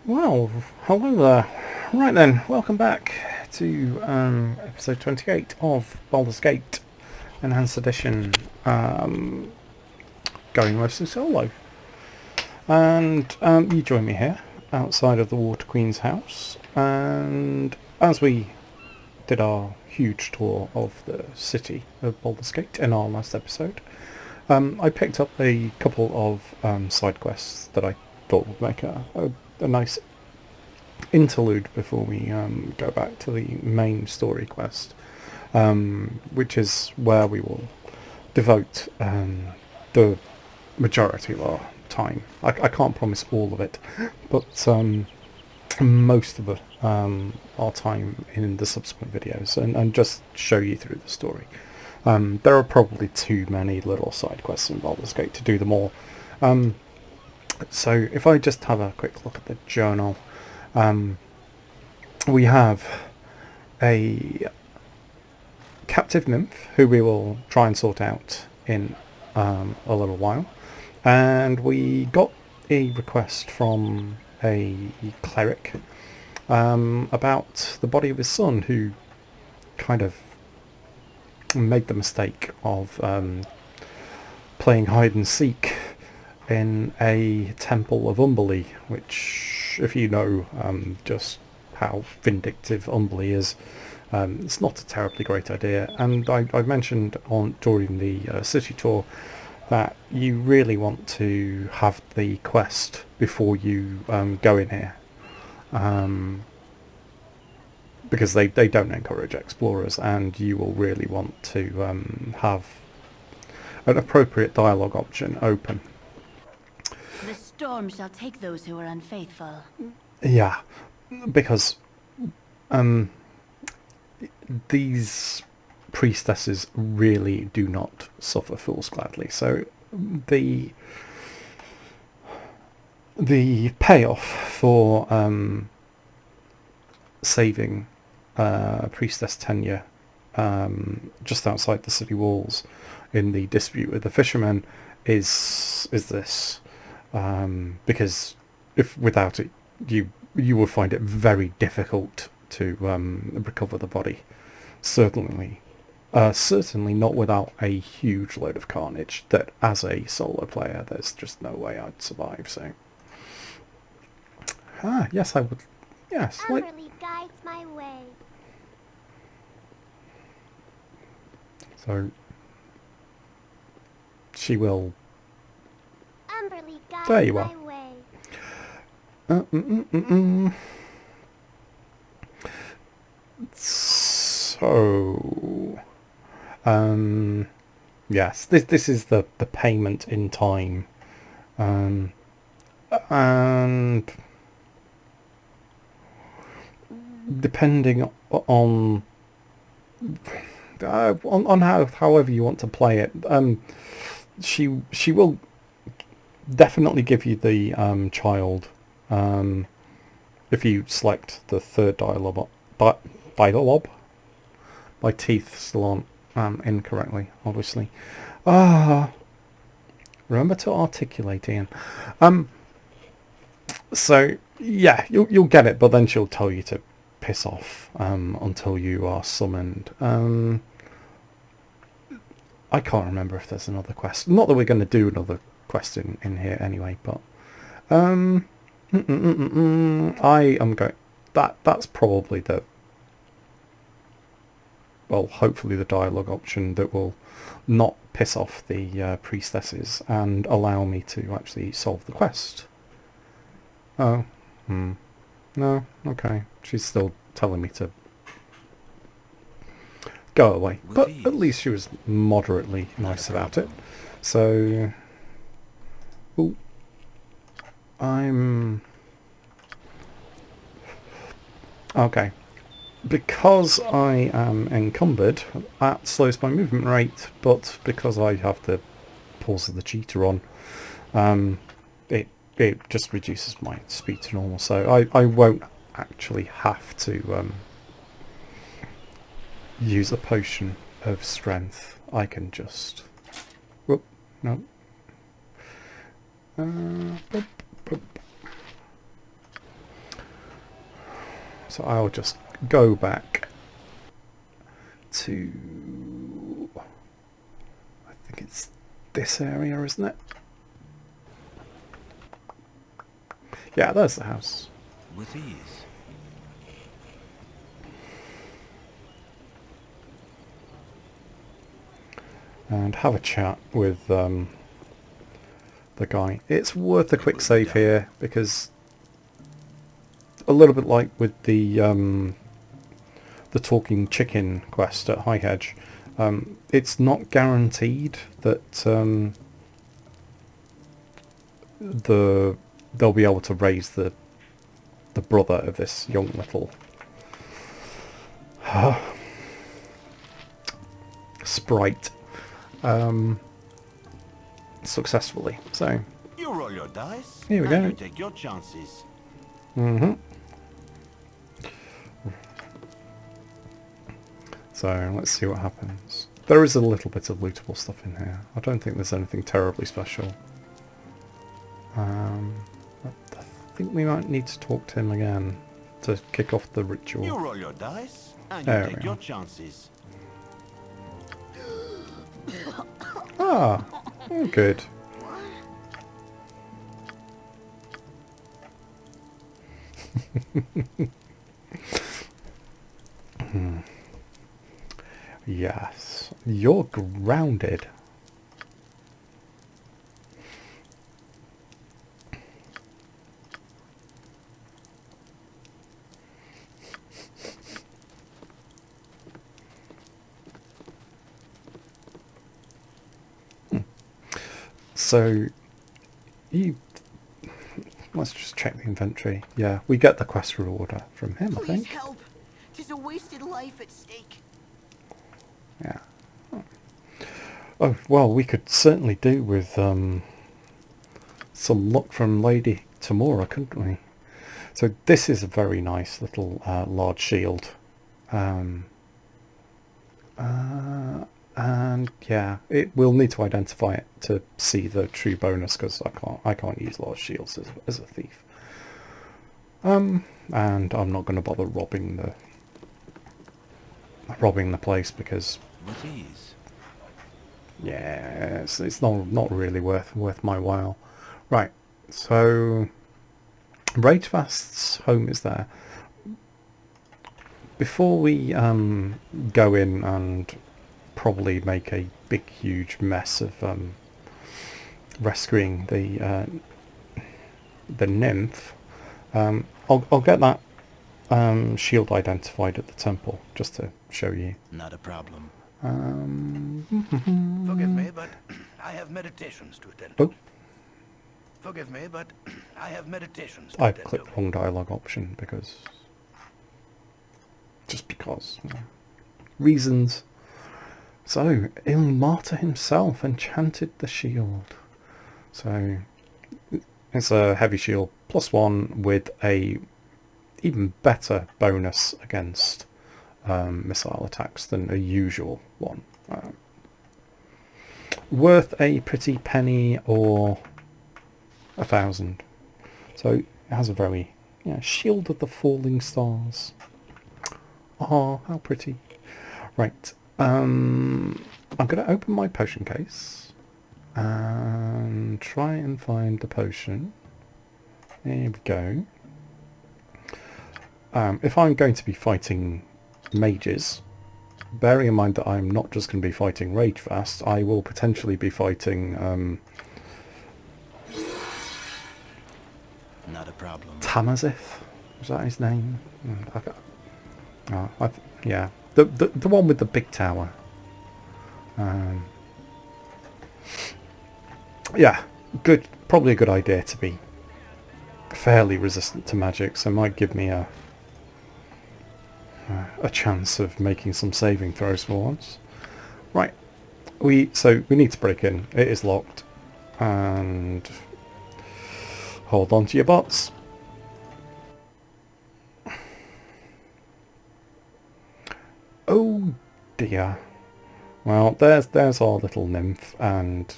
Well, hello there. Right then, welcome back to episode 28 of Baldur's Gate Enhanced Edition, going mostly solo. And you join me here, outside of the Water Queen's house, and as we did our huge tour of the city of Baldur's Gate in our last episode, I picked up a couple of side quests that I thought would make a nice interlude before we go back to the main story quest, which is where we will devote the majority of our time. I can't promise all of it, but most of our time in the subsequent videos, and just show you through the story. There are probably too many little side quests in Baldur's Gate to do them all. So if I just have a quick look at the journal, we have a captive nymph who we will try and sort out in a little while, and we got a request from a cleric about the body of his son, who kind of made the mistake of playing hide and seek in a temple of Umberlee, which, if you know just how vindictive Umberlee is, it's not a terribly great idea. And I mentioned during the city tour that you really want to have the quest before you go in here, because they don't encourage explorers, and you will really want to have an appropriate dialogue option open. The storm shall take those who are unfaithful. Yeah, because these priestesses really do not suffer fools gladly. So the payoff for saving priestess tenure just outside the city walls in the dispute with the fishermen is this, because if without it you will find it very difficult to recover the body. Certainly not without a huge load of carnage that, as a solo player, there's just no way I'd survive. So, yes, I would. Yes, Amberly guides my way. So she will. Amberly guides There you my are. way. So, yes, this is the payment in time, and depending on however you want to play it, she will definitely give you the child, if you select the third dialogue. My teeth still aren't incorrectly, obviously. Remember to articulate, Ian. So yeah, you'll get it, but then she'll tell you to piss off until you are summoned. I can't remember if there's another quest. Not that we're going to do another quest in here anyway, but I am going. That's probably the, well, hopefully the dialogue option that will not piss off the priestesses and allow me to actually solve the quest. Oh, no, okay. She's still telling me to go away, but at least she was moderately nice about it. So, ooh, I'm okay. Because I am encumbered, that slows my movement rate, but because I have the pulse of the cheetah on, it just reduces my speed to normal. So I won't actually have to use a potion of strength. I can just... Whoop, no. Boop, boop. So I'll just go back to, I think it's this area, isn't it? Yeah, there's the house. With ease. And have a chat with the guy. It's worth a quick save here because a little bit like with the talking chicken quest at High Hedge, it's not guaranteed that they'll be able to raise the brother of this young little sprite successfully. So You roll your dice. Here we and go. You take your chances. So let's see what happens. There is a little bit of lootable stuff in here. I don't think there's anything terribly special. I think we might need to talk to him again to kick off the ritual. You roll your dice and There you we take are. your chances. Ah, oh, good. Yes, you're grounded. So, let's just check the inventory. Yeah, we get the quest rewarder from him, I Please think. help. 'Tis a wasted life at stake. Yeah. Oh, well, we could certainly do with some luck from Lady Tamora, couldn't we? So this is a very nice little large shield. And yeah, we'll need to identify it to see the true bonus because I can't use large shields as a thief. And I'm not going to bother robbing the place because With ease. yeah, it's not really worth my while. Right, so Ragefast's home is there. Before we go in and probably make a big huge mess of rescuing the nymph, I'll get that shield identified at the temple just to show you. Not a problem. Forgive me, but I have meditations to attend to. Oh, Forgive me, but I have meditations to I attend clicked to. wrong dialogue option because reasons. So Ilmata himself enchanted the shield. So it's a heavy shield +1 with a even better bonus against missile attacks than a usual one. Worth a pretty penny or 1,000. So it has a very shield of the falling stars. Oh, how pretty. Right. I'm going to open my potion case and try and find the potion. There we go. If I'm going to be fighting mages, bearing in mind that I'm not just going to be fighting Ragefast, I will potentially be fighting Not a problem. Tamazith. Is that his name? Yeah, the one with the big tower. Yeah, good. Probably a good idea to be fairly resistant to magic, so it might give me a chance of making some saving throws for once. Right, we need to break in. It is locked, and hold on to your butts. Oh dear. Well, there's our little nymph, and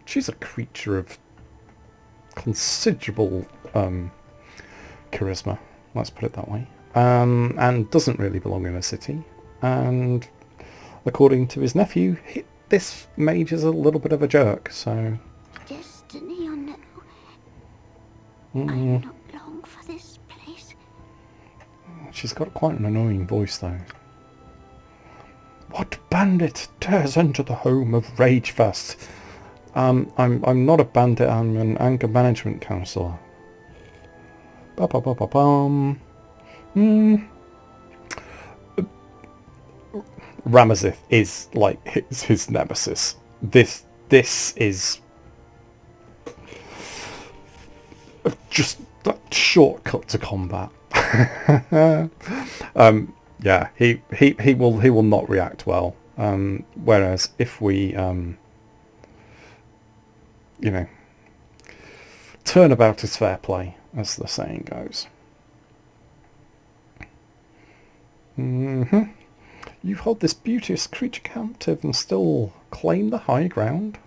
she's a creature of considerable charisma. Let's put it that way. and doesn't really belong in a city. And according to his nephew, this mage is a little bit of a jerk, so... Destiny or no? Mm, I'm not long for this place. she's got quite an annoying voice, though. What bandit dares enter the home of Ragefest? I'm not a bandit, I'm an anger management counsellor. Ba-ba-ba-ba-bum. Ramazith is like his nemesis. This is just a shortcut to combat. Yeah, he will not react well. Whereas if we you know, turnabout is fair play, as the saying goes. You hold this beauteous creature captive and still claim the high ground?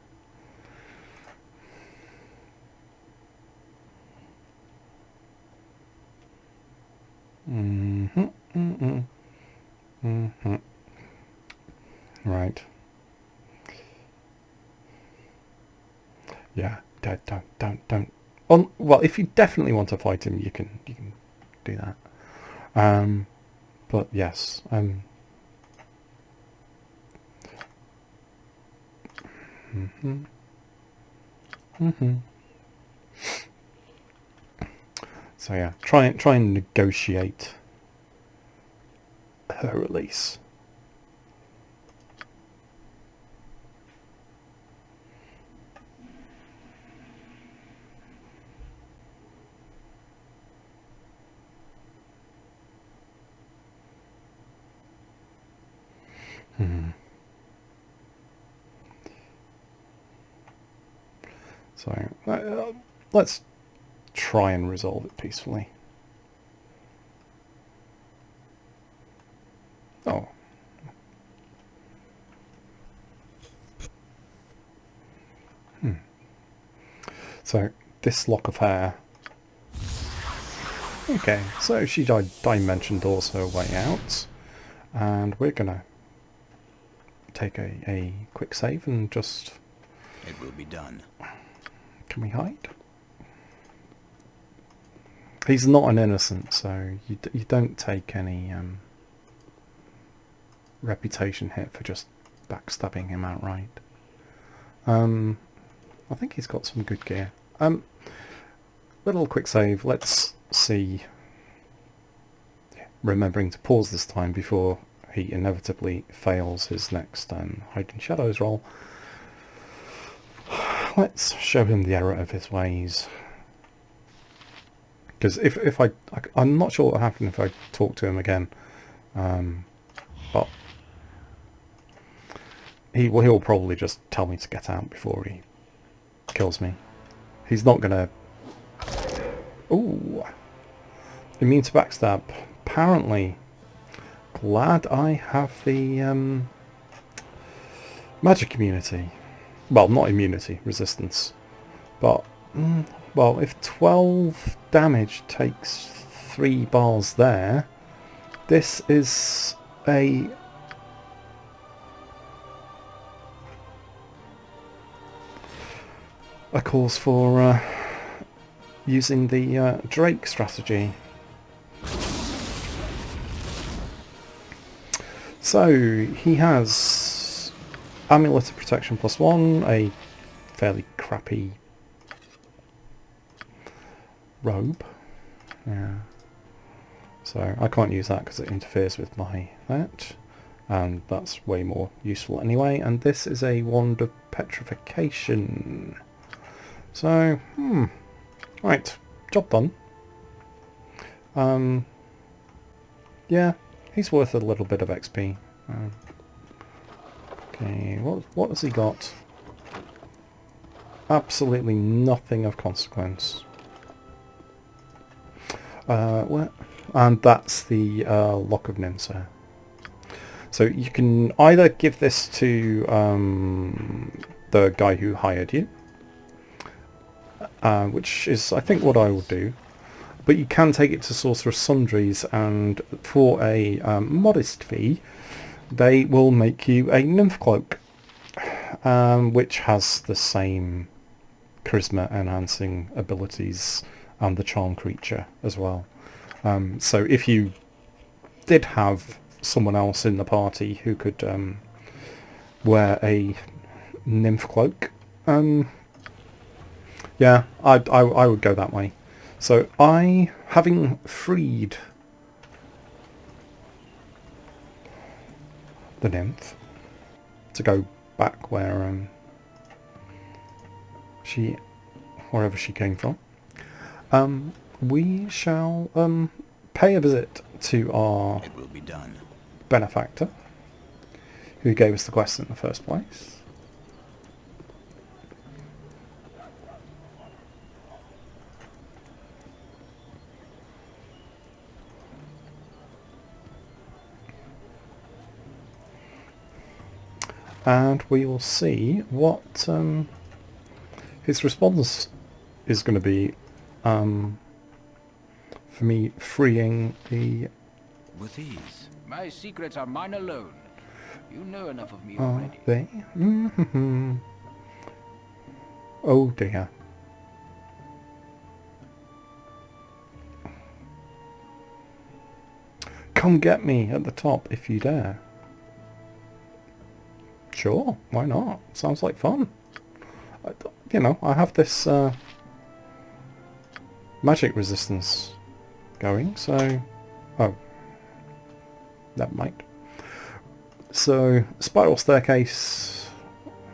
Right. Yeah, don't. Well, if you definitely want to fight him, you can do that. But yes, So yeah, try and negotiate her release. So let's try and resolve it peacefully. Oh. So this lock of hair. Okay, so she dimension doors her way out, and we're gonna take a quick save and just... It will be done. Can we hide? He's not an innocent, so you don't take any reputation hit for just backstabbing him outright. I think he's got some good gear. Little quick save. Let's see. Remembering to pause this time before he inevitably fails his next hiding shadows roll. Let's show him the error of his ways. Because if I'm not sure what will happen if I talk to him again. But he'll probably just tell me to get out before he kills me. He's not gonna... Ooh. Immune to backstab. Apparently. Glad I have the magic immunity. Well, not immunity, resistance. But, well, if 12 damage takes 3 bars there, this is a... cause for using the Drake strategy. So, he has Amulet of Protection +1, a fairly crappy robe. Yeah. So, I can't use that because it interferes with my that. And that's way more useful anyway. And this is a Wand of Petrification. So, right, job done. Yeah, he's worth a little bit of XP. Okay, what has he got? Absolutely nothing of consequence. And that's the Lock of Nymphs. So you can either give this to the guy who hired you, which is, I think, what I will do. but you can take it to Sorcerer's Sundries, and for a modest fee, they will make you a nymph cloak, which has the same charisma enhancing abilities and the charm creature as well. So if you did have someone else in the party who could wear a nymph cloak, yeah, I would go that way. So having freed the nymph to go back where wherever she came from, we shall pay a visit to our It will be done. benefactor, who gave us the quest in the first place. And we will see what his response is going to be for me freeing the... With ease. My secrets are mine alone. You know enough of me Are already. they? Mm-hmm. Oh dear. Come get me at the top if you dare. Sure, why not? Sounds like fun. You know, I have this magic resistance going, so... Oh. Never mind. So, spiral staircase.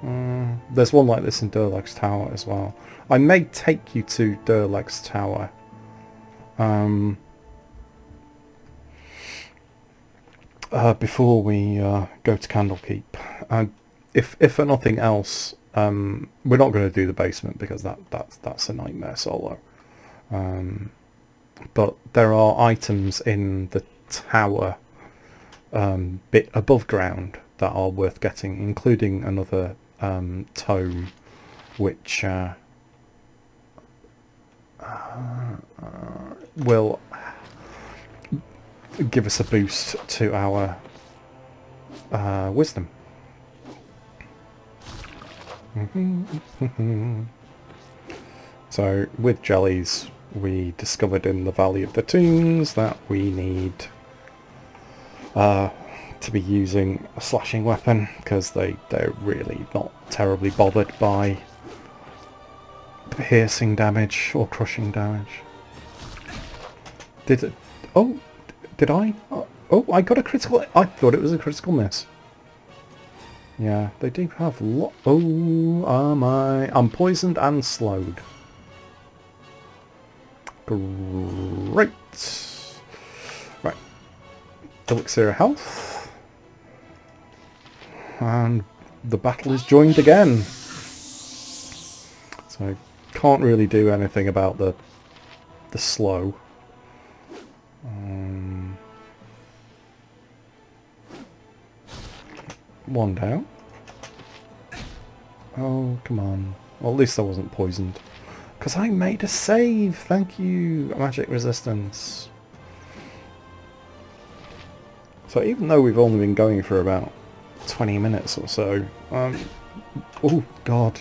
There's one like this in Durlag's Tower as well. I may take you to Durlag's Tower. Before we go to Candlekeep. If for nothing else, we're not going to do the basement because that's a nightmare solo. But there are items in the tower bit above ground that are worth getting, including another tome which will give us a boost to our wisdom. So with jellies, we discovered in the Valley of the Tombs that we need to be using a slashing weapon because they're really not terribly bothered by piercing damage or crushing damage. Did it? Oh, did I? Oh, I got a critical. I thought it was a critical miss. Yeah, they do have oh, I'm poisoned and slowed. Great. Right. Elixir of health. And the battle is joined again. So can't really do anything about the slow. One down. Oh, come on. Well, at least I wasn't poisoned. Because I made a save! Thank you, magic resistance. So even though we've only been going for about 20 minutes or so... oh, God.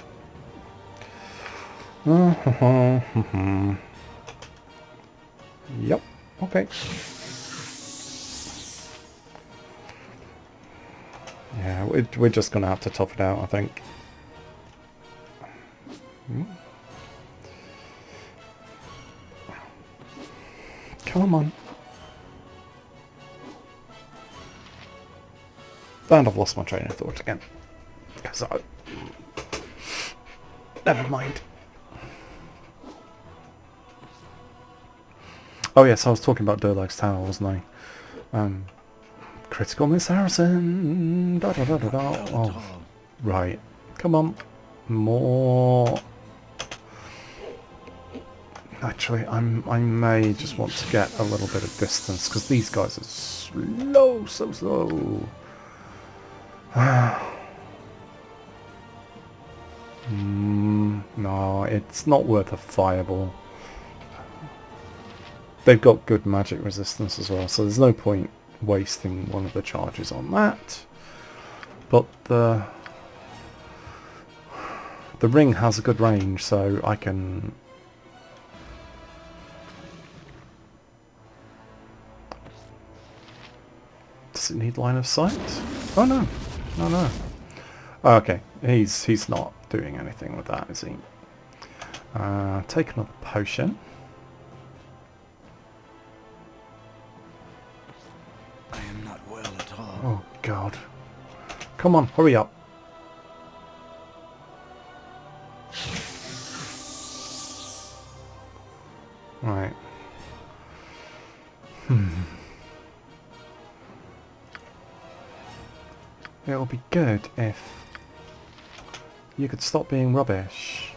Yep, okay. Yeah, we're just going to have to tough it out, I think. Come on. And I've lost my train of thought again. Never mind. Oh yes, I was talking about Durlag's Tower, wasn't I? Critical miss Harrison! Da, da, da, da, da. Oh, right. Come on. More. Actually, I may just want to get a little bit of distance, because these guys are slow, so slow. No, it's not worth a fireball. they've got good magic resistance as well, so there's no point wasting one of the charges on that. But the ring has a good range, so I can... Does it need line of sight? Oh no. No, no. Oh, okay, he's not doing anything with that, is he? Take another potion. I am not well at all. Oh god. Come on, hurry up. Right. It'll be good if you could stop being rubbish.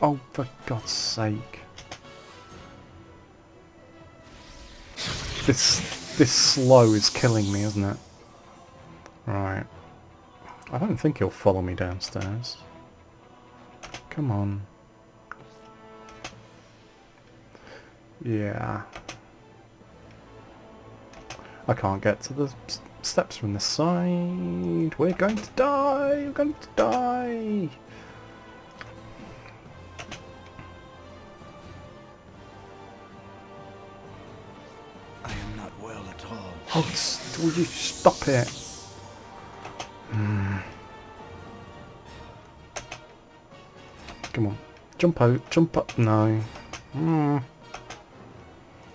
Oh, for God's sake. This slow is killing me, isn't it? Right. I don't think he'll follow me downstairs. Come on. Yeah. I can't get to the steps from this side. We're going to die! We're going to die! I am not well at all. Oh, will you stop it? Come on. Jump out. Jump up. No.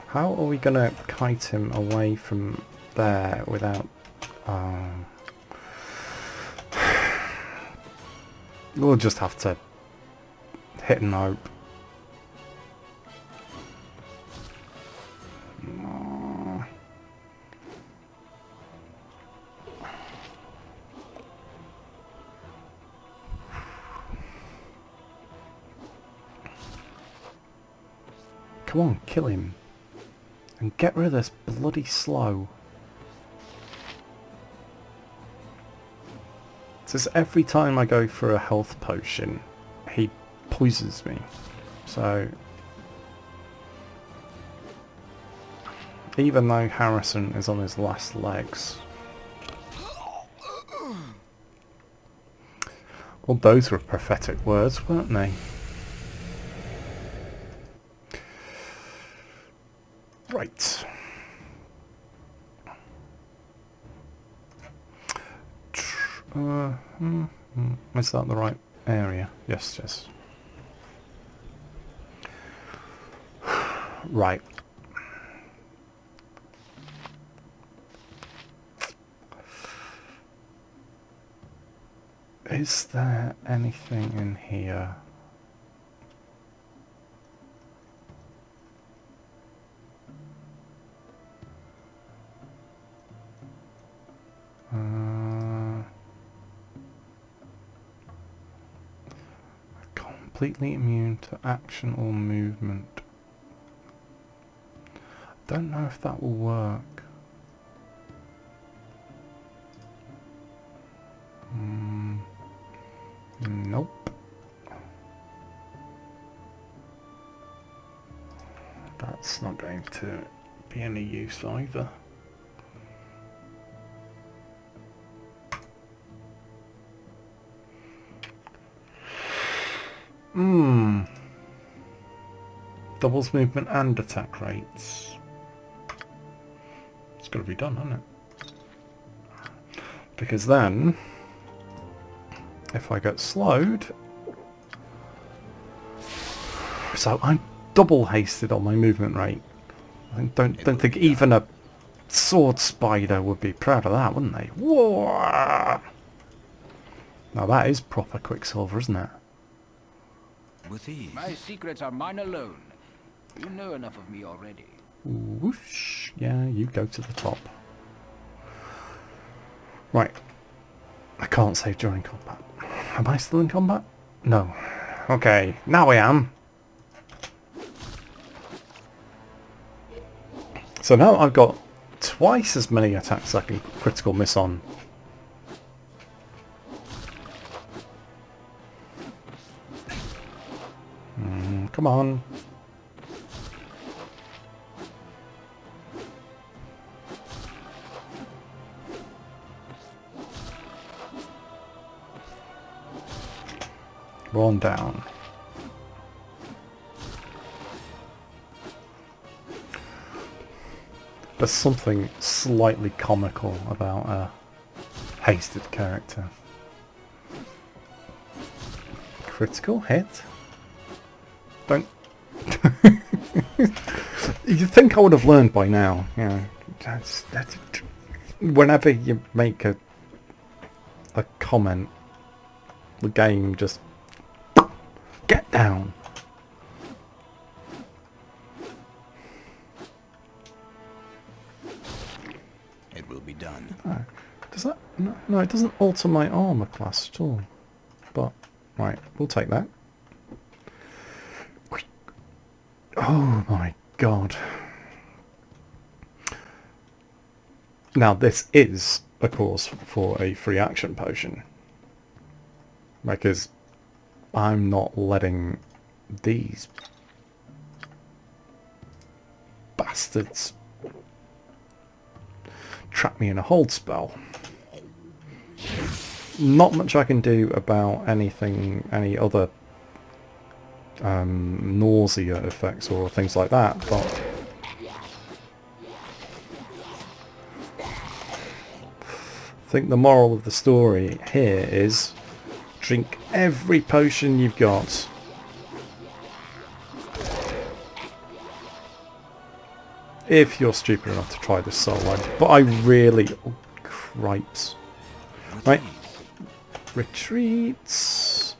How are we going to kite him away from there without... We'll just have to hit and hope. Come on, kill him. And get rid of this bloody slow. It says every time I go for a health potion, he poisons me. So... even though Harrison is on his last legs... well, those were prophetic words, weren't they? Right. Is that the right area? Yes, yes. Right. Is there anything in here? Completely immune to action or movement. Don't know if that will work. Nope. That's not going to be any use either. Doubles movement and attack rates. It's got to be done, hasn't it? Because then, if I get slowed... So I'm double hasted on my movement rate. I don't think even a sword spider would be proud of that, wouldn't they? Whoa! Now that is proper Quicksilver, isn't it? With ease. My secrets are mine alone. You know enough of me already. Whoosh. Yeah, you go to the top. Right. I can't save during combat. Am I still in combat? No. Okay, now I am. So now I've got twice as many attacks I can critical miss on. Come on. One down. There's something slightly comical about a hasted character. Critical hit? Don't... You'd think I would have learned by now. You know, that's whenever you make a comment, the game just... Get down! It will be done. Oh, does that... No, it doesn't alter my armor class at all. But, right, we'll take that. Oh my god. Now this is, of course, for a free action potion. Because I'm not letting these bastards trap me in a hold spell. Not much I can do about anything, any other nausea effects or things like that, but I think the moral of the story here is drink every potion you've got. If you're stupid enough to try this solo, but I really... Oh, cripes. Right. Retreats.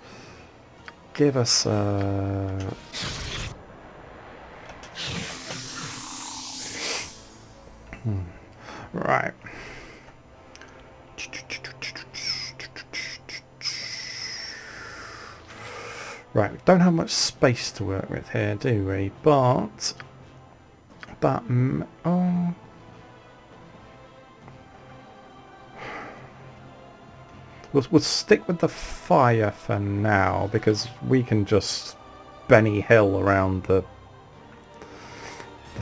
Give us a... Right. Right, we don't have much space to work with here, do we? But... That... Oh... We'll stick with the fire for now, because we can just Benny Hill around the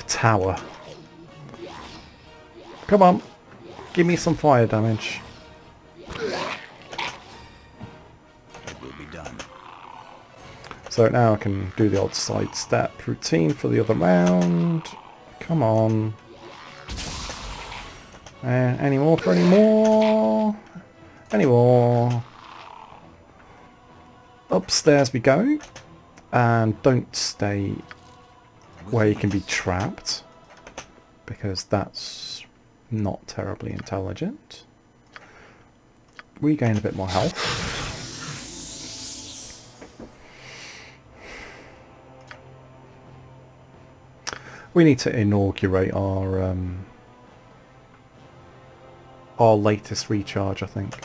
tower. Come on, give me some fire damage. It will be done. So now I can do the old sidestep routine for the other round. Come on. Any more for any more? Any more? Upstairs we go. And don't stay where you can be trapped, because that's not terribly intelligent. We gain a bit more health. We need to inaugurate our latest recharge, I think.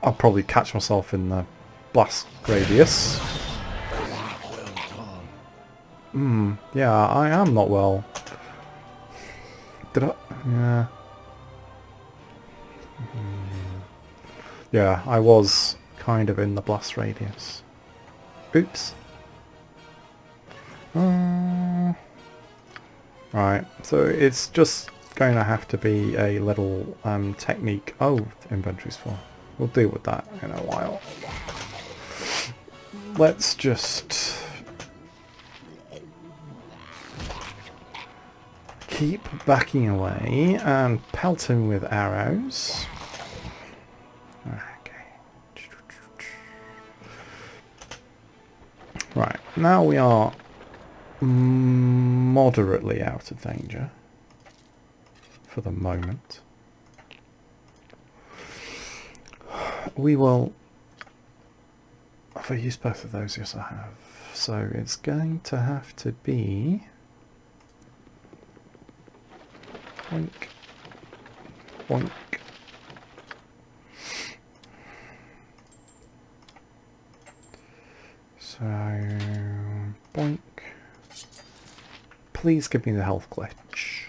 I'll probably catch myself in the blast radius. Yeah, I am not well. Did I? Yeah. Yeah, I was kind of in the blast radius. Oops. Right, so it's just going to have to be a little technique. Oh, inventory's full. We'll deal with that in a while. Let's just keep backing away and pelt him with arrows. Okay. Right, now we are moderately out of danger for the moment. We will... Have I used both of those? Yes, I have. So it's going to have to be... Boink. Boink. So... Boink. Please give me the health glitch.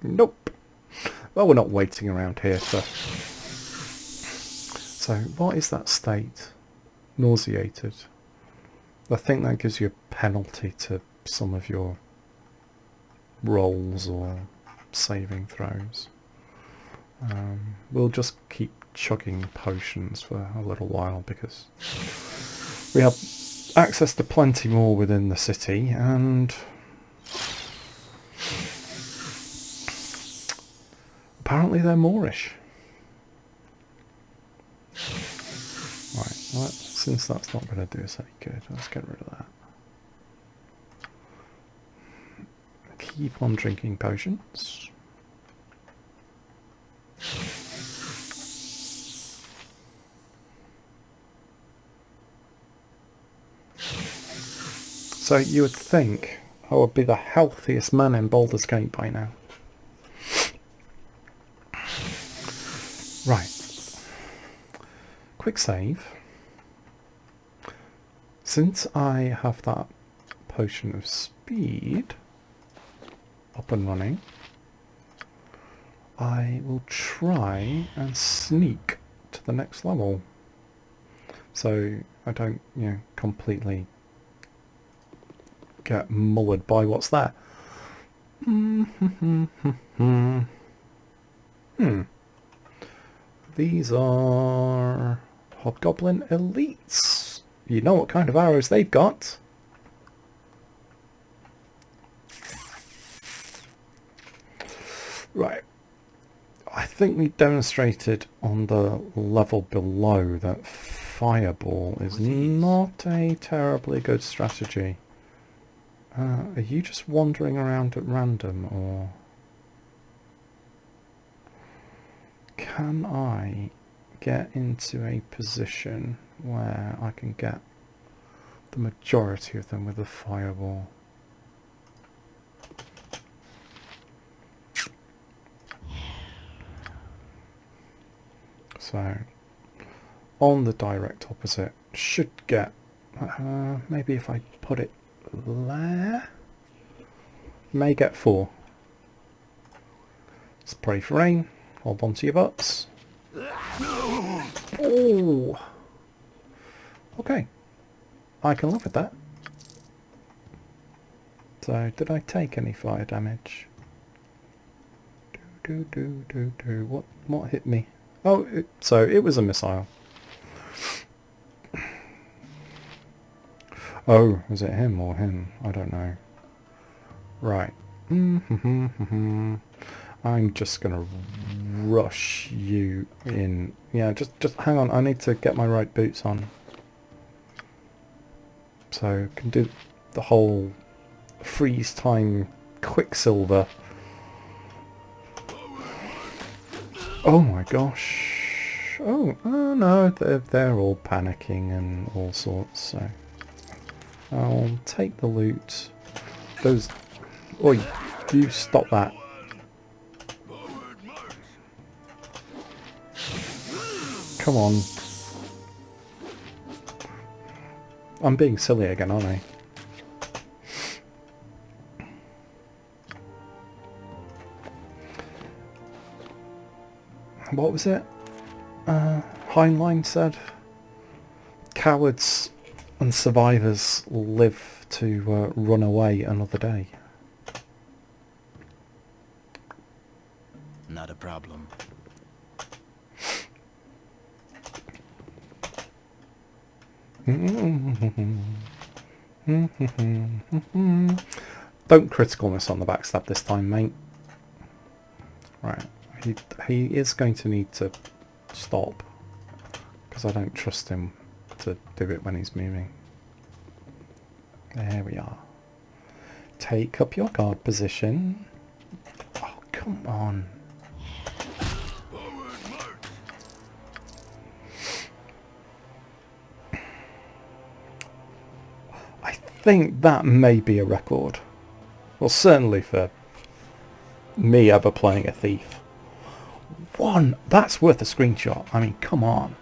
Nope. Well, we're not waiting around here for... So, what is that state? nauseated. I think that gives you a penalty to some of your rolls or saving throws. We'll just keep chugging potions for a little while because we have access to plenty more within the city, and apparently they're Moorish. Right, well, since that's not going to do us any good, let's get rid of that. Keep on drinking potions. So you would think I would be the healthiest man in Baldur's Gate by now. Right. Quick save. Since I have that potion of speed up and running, I will try and sneak to the next level. So I don't, completely get mullered by what's there. These are Hobgoblin Elites. You know what kind of arrows they've got. Right. I think we demonstrated on the level below that Fireball is not a terribly good strategy. Are you just wandering around at random, or can I get into a position where I can get the majority of them with a Fireball? So, on the direct opposite, should get, maybe if I put it there, may get 4. Let's pray for rain. Hold on to your butts. Oh! Okay. I can live with that. So, did I take any fire damage? What hit me? Oh, so it was a missile. Oh, was it him or him? I don't know. Right. I'm just gonna rush you in. Yeah, just hang on. I need to get my right boots on. So can do the whole freeze time Quicksilver. Oh my gosh. Oh no, they're all panicking and all sorts, so I'll take the loot. Those... Oi, you stop that. Come on. I'm being silly again, aren't I? What was it? Heinlein said, cowards and survivors live to run away another day. Not a problem. Don't criticalness on the backstab this time, mate. Right. He is going to need to stop, because I don't trust him to do it when he's moving. There we are. Take up your guard position. Oh, come on. I think that may be a record. Well, certainly for me ever playing a thief. That's worth a screenshot. I mean, come on.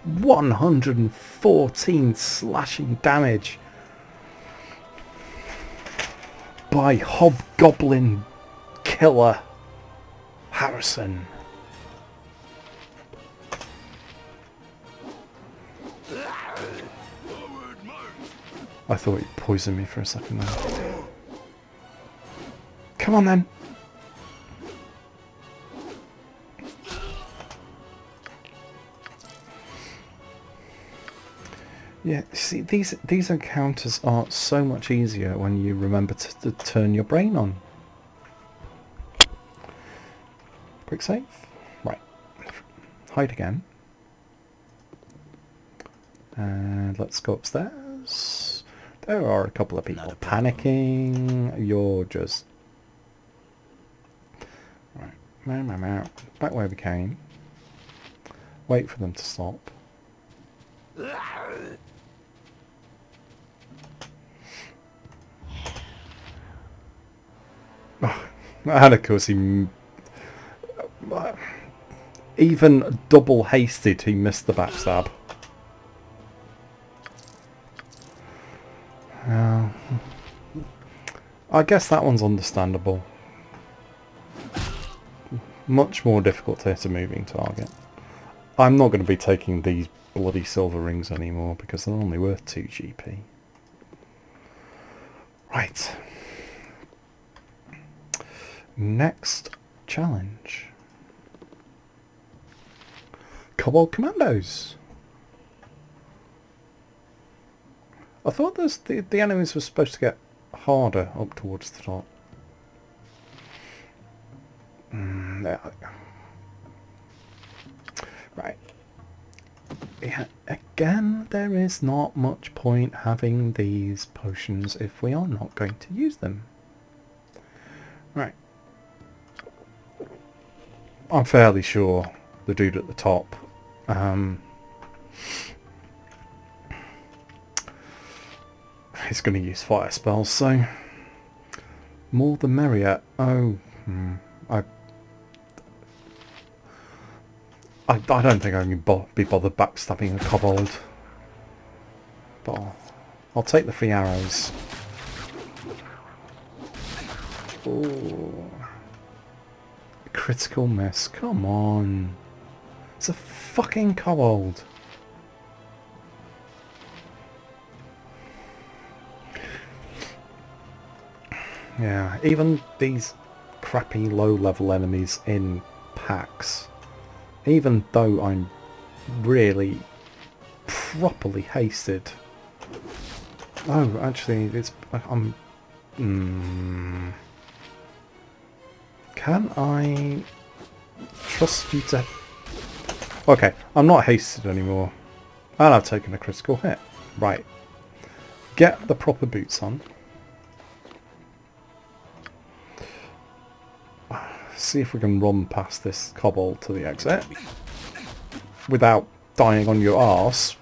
114 slashing damage by Hobgoblin Killer Harrison. I thought he'd poisoned me for a second there. Come on then! Yeah, see, these encounters are so much easier when you remember to turn your brain on. Quick save. Right. Hide again. And let's go upstairs. There are a couple of people panicking. You're just... Right. Back where we came. Wait for them to stop. And of course he... Even double hasted, he missed the backstab. I guess that one's understandable. Much more difficult to hit a moving target. I'm not going to be taking these bloody silver rings anymore because they're only worth 2 GP. Right. Next challenge. Kobold Commandos. I thought the enemies were supposed to get harder up towards the top. Right. Yeah, again, there is not much point having these potions if we are not going to use them. Right. I'm fairly sure the dude at the top is going to use fire spells, so more the merrier. Oh, I don't think I can be bothered backstabbing a kobold, but I'll take the free arrows. Ooh. Critical miss, come on. It's a fucking kobold. Yeah, even these crappy low-level enemies in packs, even though I'm really properly hasted. Oh, actually, it's... Can I trust you to... Okay, I'm not hasted anymore. And I've taken a critical hit. Right. Get the proper boots on. See if we can run past this kobold to the exit without dying on your arse.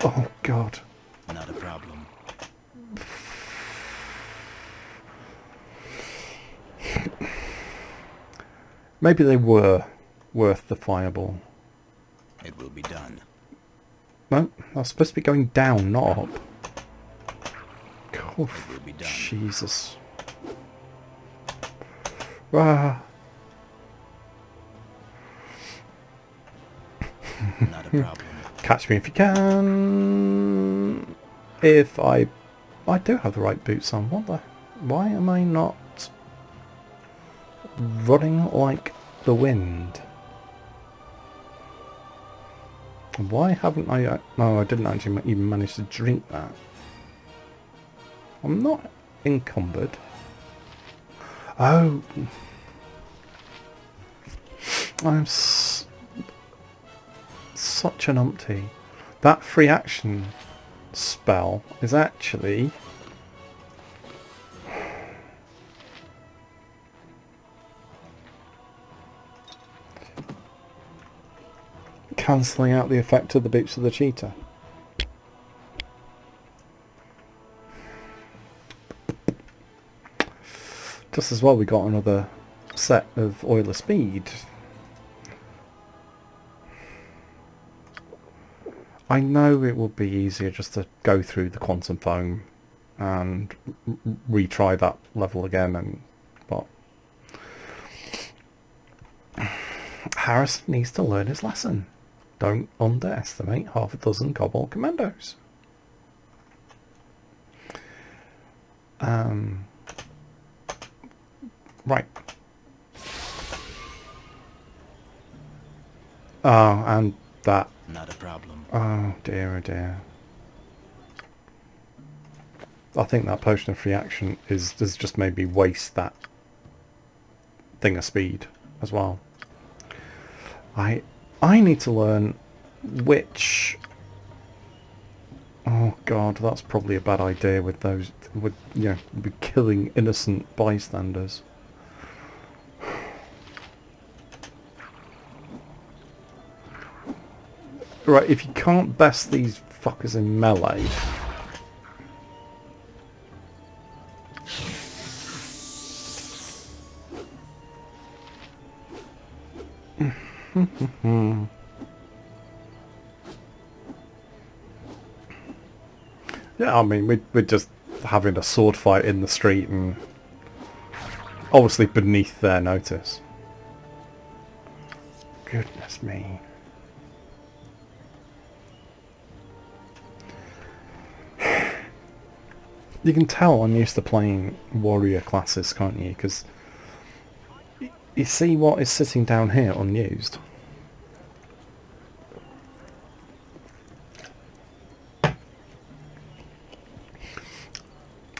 Oh god. Not a problem. Maybe they were worth the fireball. It will be done. No, I was supposed to be going down, not up. God, It will be done. Jesus. Ah. Not a problem. Catch me if you can. If I do have the right boots on. Why am I not running like the wind? Why haven't I... No, I didn't actually even manage to drink that. I'm not encumbered. Oh. I'm such an umpty. That free action spell is actually... cancelling out the effect of the boots of the cheetah. Just as well we got another set of Oil of Speed. I know it would be easier just to go through the quantum foam and retry that level again, but Harrison needs to learn his lesson. Don't underestimate half a dozen Kobold Commandos. Right. Oh, and that. Not a problem. Oh dear, oh dear. I think that potion of free action has just made me waste that thing of speed as well. I need to learn which... Oh god, that's probably a bad idea with those, with, you know, with killing innocent bystanders. Right, if you can't best these fuckers in melee... Yeah, I mean, we're just having a sword fight in the street and obviously beneath their notice. Goodness me. You can tell I'm used to playing warrior classes, can't you? Because you see what is sitting down here unused.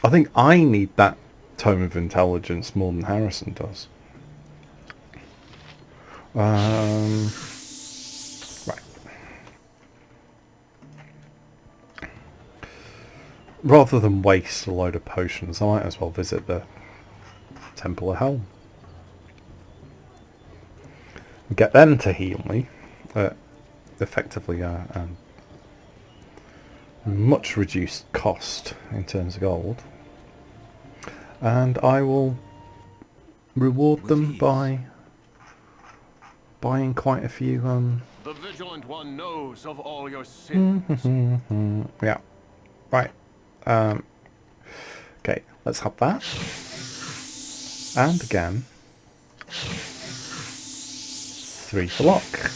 I think I need that Tome of Intelligence more than Harrison does. Right. Rather than waste a load of potions, I might as well visit the Temple of Hell. Get them to heal me. Effectively much reduced cost in terms of gold. And I will reward them by buying quite a few The Vigilant One knows of all your sins. yeah. Right. Okay, let's have that. And again. 3 for luck.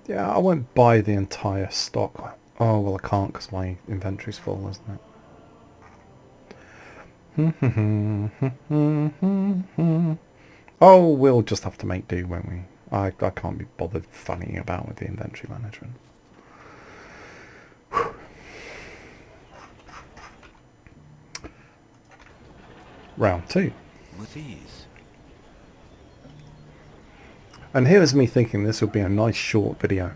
Yeah, I won't buy the entire stock. Oh, well, I can't because my inventory's full, isn't it? Oh, we'll just have to make do, won't we? I can't be bothered fanning about with the inventory management. Round 2. With ease. And here's me thinking this would be a nice short video.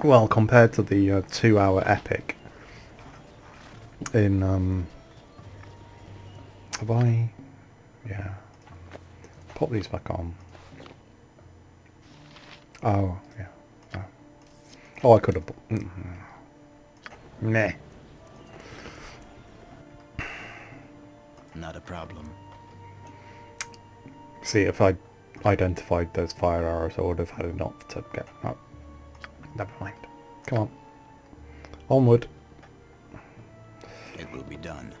Well, compared to the 2-hour epic in have I? Yeah. Pop these back on. Oh, yeah. Oh, I could have... Meh. Not a problem. See, if I identified those fire arrows, I would have had enough to get... Oh, never mind. Come on. Onward. It will be done.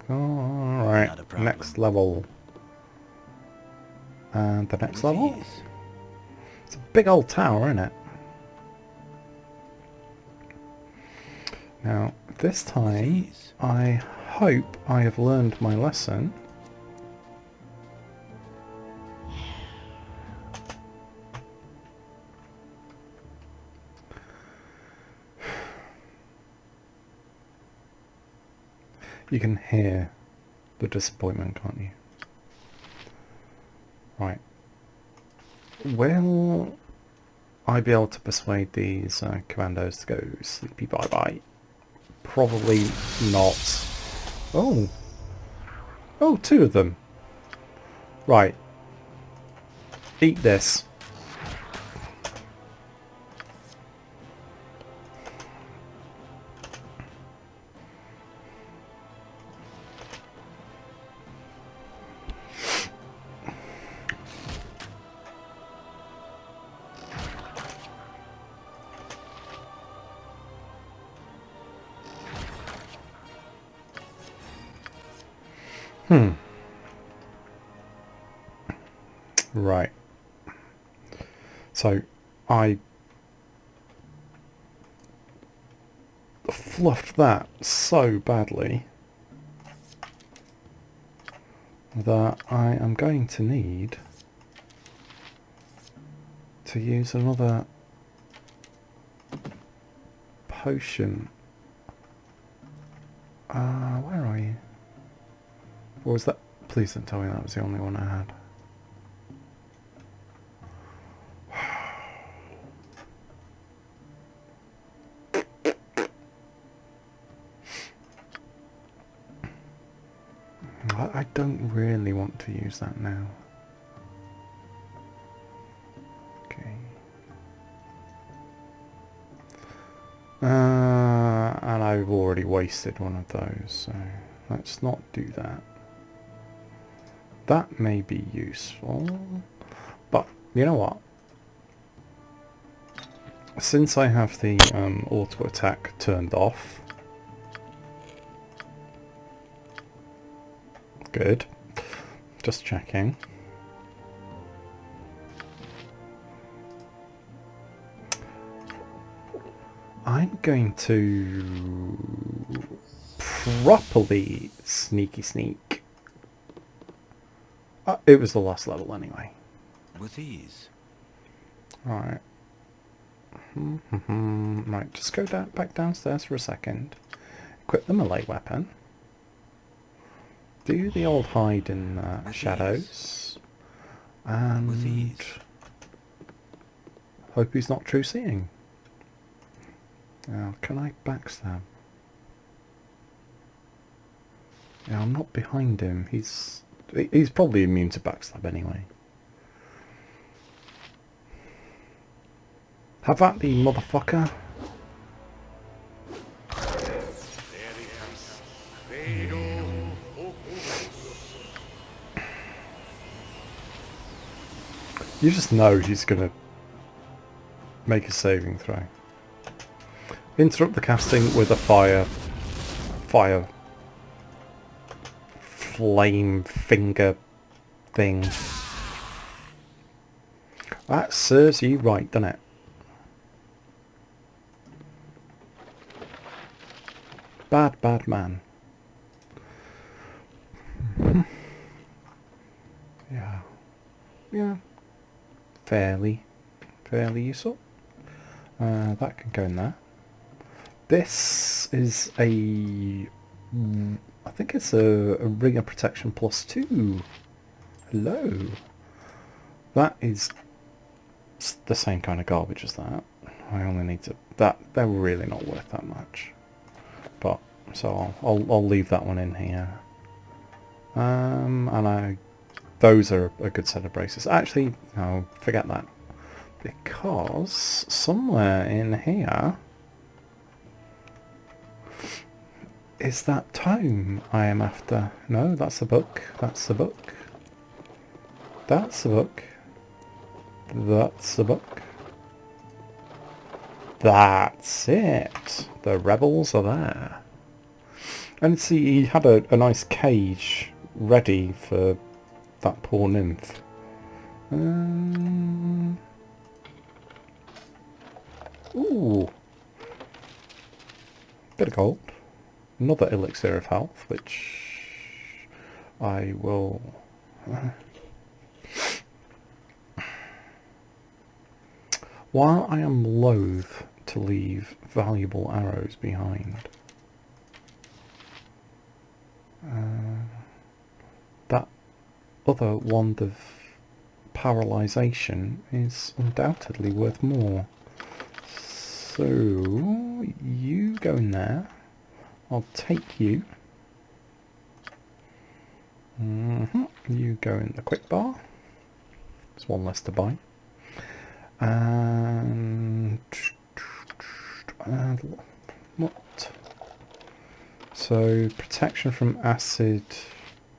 Alright, Not a problem. next level. And the next With level? ease. It's a big old tower, isn't it? Now, this time, ease. I hope I have learned my lesson. You can hear the disappointment, can't you? Right. Will I be able to persuade these commandos to go sleepy bye-bye? Probably not. Oh. Oh, 2 of them. Right. Eat this. Right. So, I fluffed that so badly that I am going to need to use another potion. Where are you? Or was that? Please don't tell me that was the only one I had. I don't really want to use that now. Okay. And I've already wasted one of those, so let's not do that. That may be useful, but you know what? Since I have the auto attack turned off, good. Just checking. I'm going to properly sneaky sneak. It was the last level anyway. With ease. Alright. Right, just go back downstairs for a second. Equip the melee weapon. Do the old hide in shadows. And hope he's not true seeing. Now, can I backstab? Yeah, I'm not behind him. He's probably immune to backstab anyway. Have at the motherfucker. You just know he's gonna make a saving throw. Interrupt the casting with a fire flame finger thing. That serves you right, doesn't it? Bad man. Yeah. Fairly useful. That can go in there. This is I think it's a ring of protection +2. Hello. That is the same kind of garbage as that. I only need to... they're really not worth that much. But, so I'll leave that one in here. And those are a good set of braces. Actually, no, forget that. Because somewhere in here is that tome I am after. No, that's a book. That's a book. That's a book. That's a book. That's it. The rebels are there. And see, he had a nice cage ready for that poor nymph. Ooh. Bit of gold. Another elixir of health, which I will... While I am loath to leave valuable arrows behind, that other wand of paralysation is undoubtedly worth more. So, you go in there. I'll take you. You go in the quick bar. There's one less to buy. And what? So protection from acid,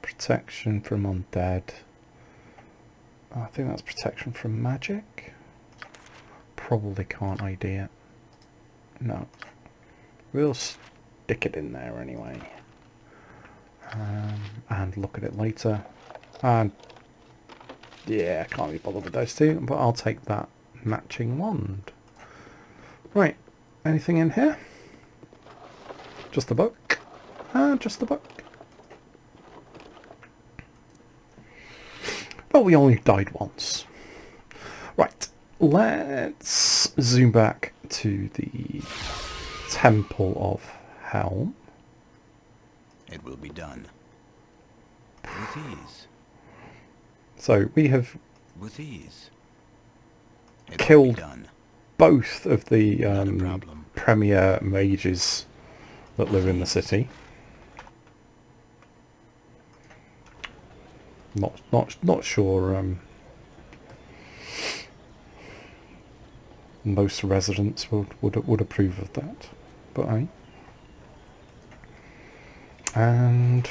protection from undead. I think that's protection from magic. Probably can't ID it. No. We'll stick it in there anyway. and look at it later. And yeah, I can't be bothered with those two, but I'll take that matching wand. Right, anything in here? Just the book. Just the book. Well, we only died once. Right, let's zoom back to the Temple of Helm. It will be done. With ease. So we have With ease. It will killed be done. both of the Not a problem. premier mages that live in the city. Not sure most residents would approve of that, but I. And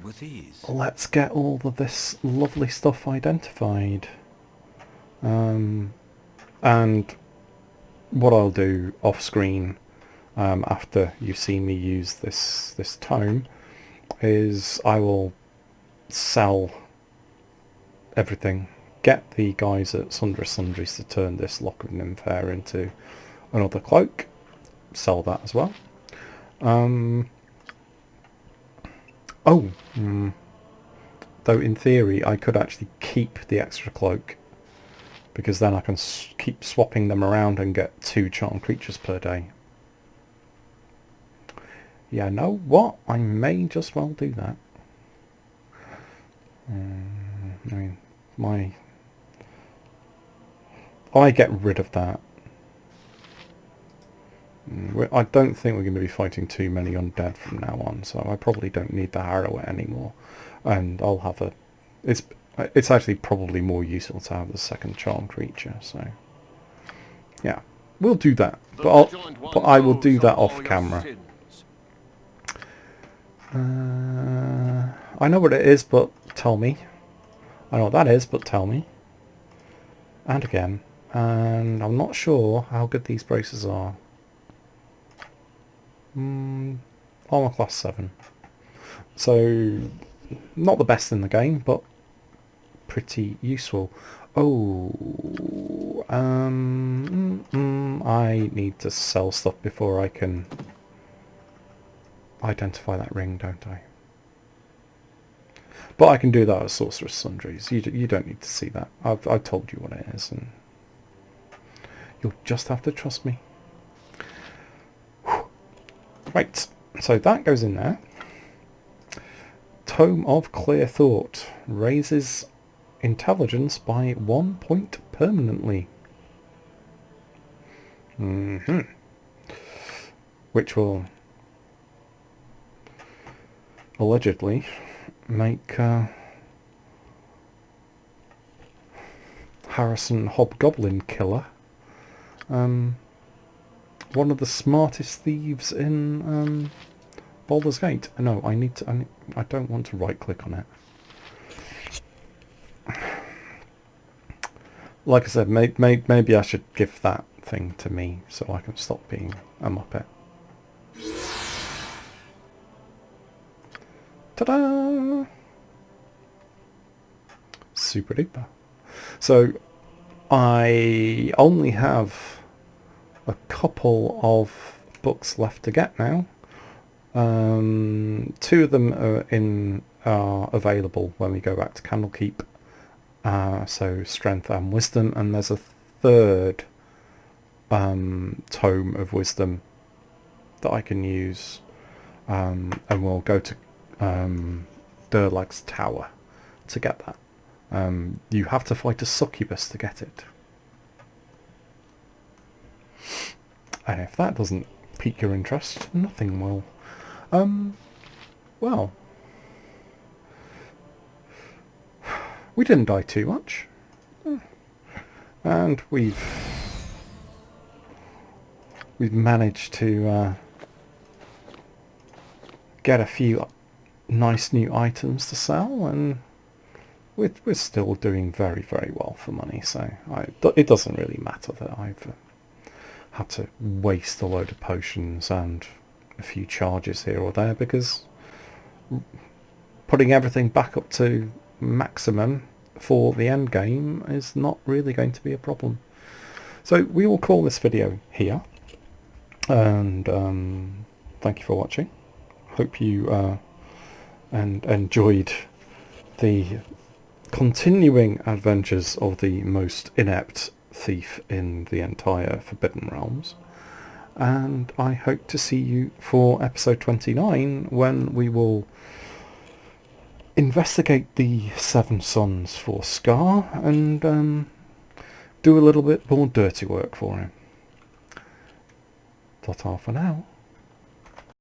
With ease. let's get all of this lovely stuff identified. And what I'll do off screen after you've seen me use this tome is I will sell everything, get the guys at Sundries to turn this Lock of Nymph hair into another cloak, sell that as well. Though in theory I could actually keep the extra cloak, because then I can keep swapping them around and get 2 charmed creatures per day. Yeah, know what? I may just well do that. I mean, I get rid of that. I don't think we're going to be fighting too many undead from now on, so I probably don't need the Harrowet anymore. And I'll have a... It's actually probably more useful to have the second charm creature, so... Yeah, we'll do that. But I will do that off camera. I know what it is, but tell me. I know what that is, but tell me. And again. And I'm not sure how good these braces are. Armor class 7. So, not the best in the game, but pretty useful. Oh, I need to sell stuff before I can identify that ring, don't I? But I can do that at Sorcerer's Sundries. You don't need to see that. I've told you what it is, and you'll just have to trust me. Right, so that goes in there. Tome of Clear Thought raises intelligence by 1 point permanently. Which will allegedly make Harrison Hobgoblin Killer one of the smartest thieves in Baldur's Gate. No, I don't want to right click on it. Like I said, maybe I should give that thing to me so I can stop being a muppet. Ta-da! Super duper. So I only have a couple of books left to get now. 2 of them are available when we go back to Candlekeep. So Strength and Wisdom, and there's a 3rd tome of Wisdom that I can use, and we'll go to Durlag's Tower to get that. You have to fight a succubus to get it. And if that doesn't pique your interest, nothing will. Well, we didn't die too much. And we've managed to get a few nice new items to sell, and we're still doing very, very well for money, so it doesn't really matter that I've had to waste a load of potions and a few charges here or there, because putting everything back up to maximum for the end game is not really going to be a problem. So we will call this video here, and thank you for watching. Hope you enjoyed the continuing adventures of the most inept thief in the entire Forbidden Realms, and I hope to see you for episode 29, when we will investigate the Seven Sons for Scar and do a little bit more dirty work for him. Ta-ta for now.